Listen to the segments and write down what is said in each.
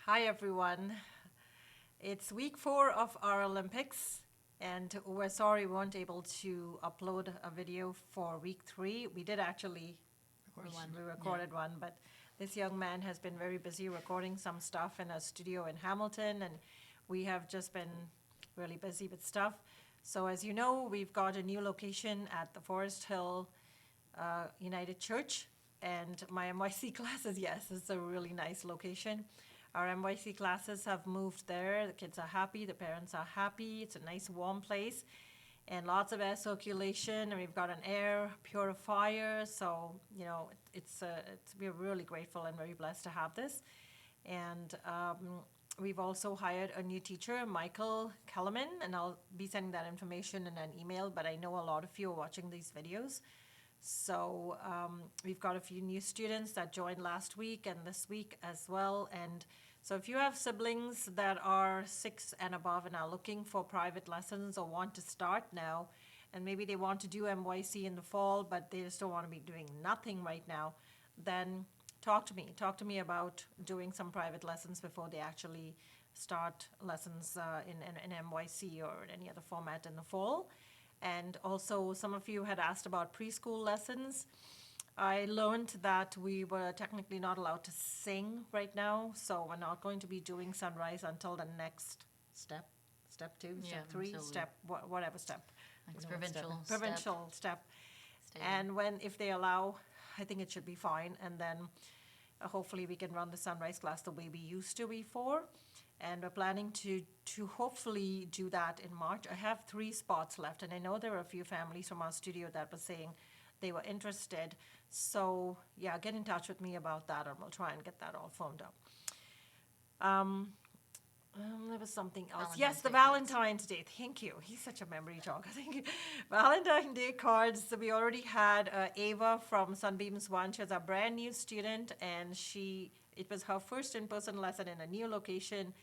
Hi, everyone. It's week 4 of our Olympics, and we're sorry we weren't able to upload a video for week 3. We did actually we recorded one, but this young man has been very busy recording some stuff in a studio in Hamilton, and we have just been really busy with stuff. So as you know, we've got a new location at the Forest Hill United Church, and my NYC classes, yes, it's a really nice location. Our NYC classes have moved there. The kids are happy, the parents are happy. It's a nice warm place and lots of air circulation, and we've got an air purifier. So, we're really grateful and very blessed to have this. And we've also hired a new teacher, Michael Kellerman, and I'll be sending that information in an email, but I know a lot of you are watching these videos. So we've got a few new students that joined last week and this week as well. And so if you have siblings that are 6 and above and are looking for private lessons or want to start now, and maybe they want to do MYC in the fall, but they just don't want to be doing nothing right now, then talk to me. Talk to me about doing some private lessons before they actually start lessons in MYC or in any other format in the fall. And also, some of you had asked about preschool lessons. I learned that we were technically not allowed to sing right now, so we're not going to be doing sunrise until the next step 2, step 3, whatever step. Next provincial step. And if they allow, I think it should be fine. And then hopefully we can run the sunrise class the way we used to before. And we're planning to hopefully do that in March. I have 3 spots left, and I know there are a few families from our studio that were saying they were interested. So, yeah, get in touch with me about that, and we'll try and get that all firmed up. There was something else. Yes, the Valentine's Day. Thank you. He's such a memory jogger. Thank you. Valentine's Day cards. So we already had Ava from Sunbeams One. She was a brand new student, and it was her first in-person lesson in a new location,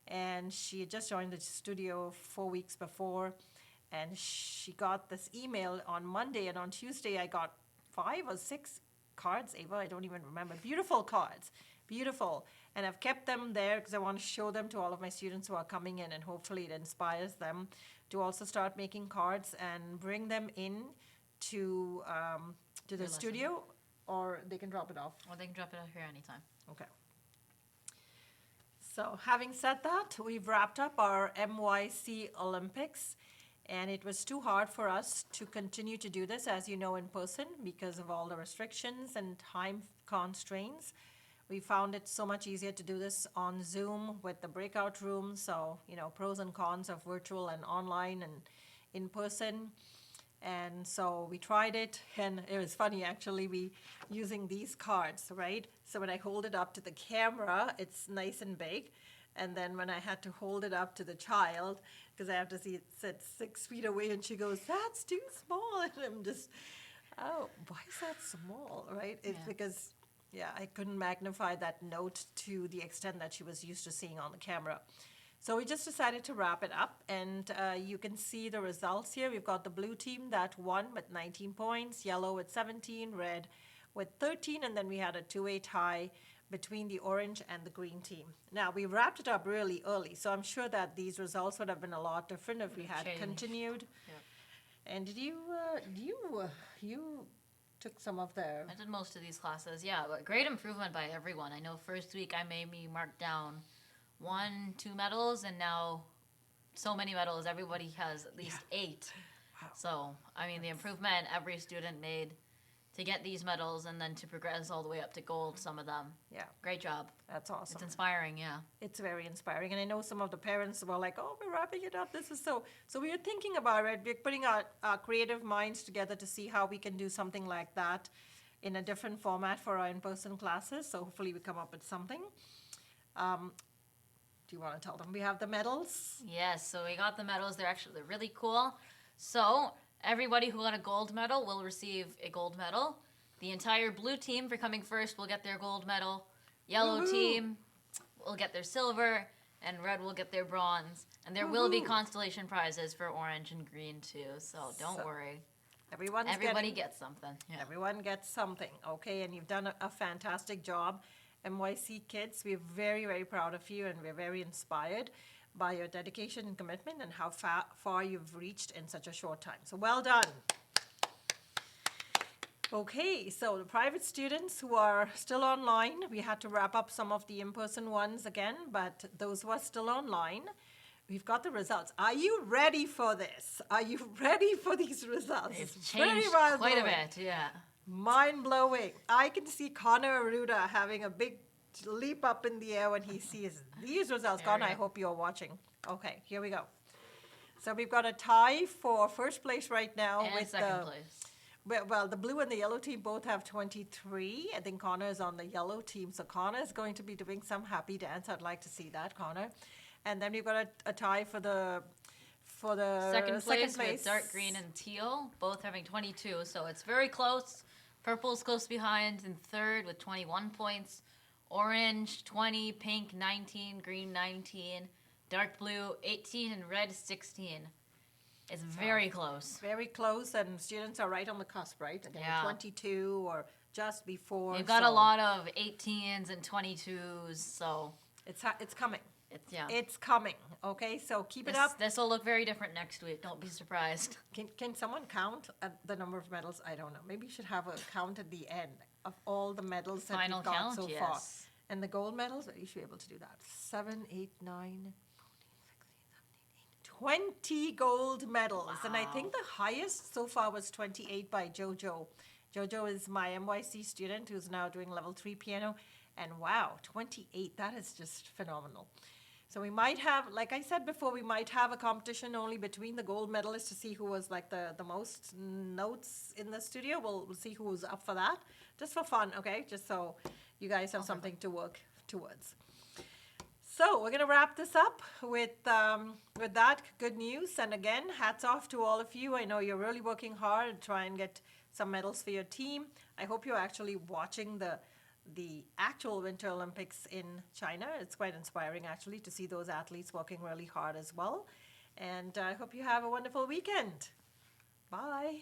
and she had just joined the studio 4 weeks before, and she got this email on Monday, and on Tuesday I got 5 or 6 cards, Ava, I don't even remember. Beautiful cards. Beautiful. And I've kept them there because I want to show them to all of my students who are coming in, and hopefully it inspires them to also start making cards and bring them in to the studio, or they can drop it off. Or they can drop it off here anytime. Okay. So having said that, we've wrapped up our MYC Olympics, and it was too hard for us to continue to do this, as you know, in person because of all the restrictions and time constraints. We found it so much easier to do this on Zoom with the breakout rooms. So, pros and cons of virtual and online and in person. And so we tried it, and it was funny actually, using these cards, right? So when I hold it up to the camera, it's nice and big. And then when I had to hold it up to the child, because I have to see it sit 6 feet away, and she goes, "That's too small." And I'm just, oh, why is that small, right? It's because, I couldn't magnify that note to the extent that she was used to seeing on the camera. So we just decided to wrap it up, and you can see the results here. We've got the blue team that won with 19 points, yellow with 17, red with 13, and then we had a 2-way tie between the orange and the green team. Now, we wrapped it up really early, so I'm sure that these results would have been a lot different if we had continued. Yep. And did you took some of I did most of these classes, but great improvement by everyone. I know first week I made me mark down 1, 2 medals, and now so many medals, everybody has at least 8. Wow. So, the improvement every student made to get these medals and then to progress all the way up to gold, some of them. Yeah. Great job. That's awesome. It's inspiring, yeah. It's very inspiring. And I know some of the parents were like, "Oh, we're wrapping it up. This is so..." So we are thinking about it. We're putting our creative minds together to see how we can do something like that in a different format for our in-person classes. So hopefully we come up with something. Do you want to tell them we have the medals? Yes, so we got the medals. They're really cool. So everybody who got a gold medal will receive a gold medal. The entire blue team for coming first will get their gold medal. Yellow team will get their silver, and red will get their bronze. And there will be constellation prizes for orange and green too, so don't worry. Everybody gets something. Yeah. Everyone gets something, okay? And you've done a fantastic job. MYC kids. We're very, very proud of you, and we're very inspired by your dedication and commitment and how far you've reached in such a short time. So well done. Okay, so the private students who are still online, we had to wrap up some of the in-person ones again, but those who are still online, we've got the results. Are you ready for this? Are you ready for these results? It's very changed well quite a going. bit, yeah. Mind-blowing. I can see Connor Aruda having a big leap up in the air when he sees these results. There Connor, we I go. hope you're watching. Okay, here we go. So we've got a tie for first place right now And with second the... place. Well, the blue and the yellow team both have 23. I think Connor is on the yellow team. So Connor is going to be doing some happy dance. I'd like to see that, Connor. And then we've got a tie for the Second place with dark green and teal, both having 22. So it's very close. Purple's close behind in third with 21 points. Orange, 20. Pink, 19. Green, 19. Dark blue, 18. And red, 16. It's very close. Very close, and students are right on the cusp, right? Again, Yeah. 22 or just before. We've got a so lot of 18s and 22s, so It's coming. yeah. It's coming. Okay, so keep it up. This will look very different next week. Don't be surprised. Can someone count the number of medals? I don't know. Maybe you should have a count at the end of all the medals that Final we've got count, so yes. far. And the gold medals, you should be able to do that. 7, 8, 9, 20 gold medals. And I think the highest so far was 28 by Jojo. Jojo is my MYC student who's now doing level 3 piano. And wow, 28, that is just phenomenal. So we might have, like I said before, we might have a competition only between the gold medalists to see who was like the most notes in the studio. We'll see who's up for that, just for fun, okay? Just so you guys have something to work towards. So we're gonna wrap this up with that good news. And again, hats off to all of you. I know you're really working hard to try and get some medals for your team. I hope you're actually watching the actual Winter Olympics in China. It's quite inspiring actually to see those athletes working really hard as well. And I hope you have a wonderful weekend. Bye.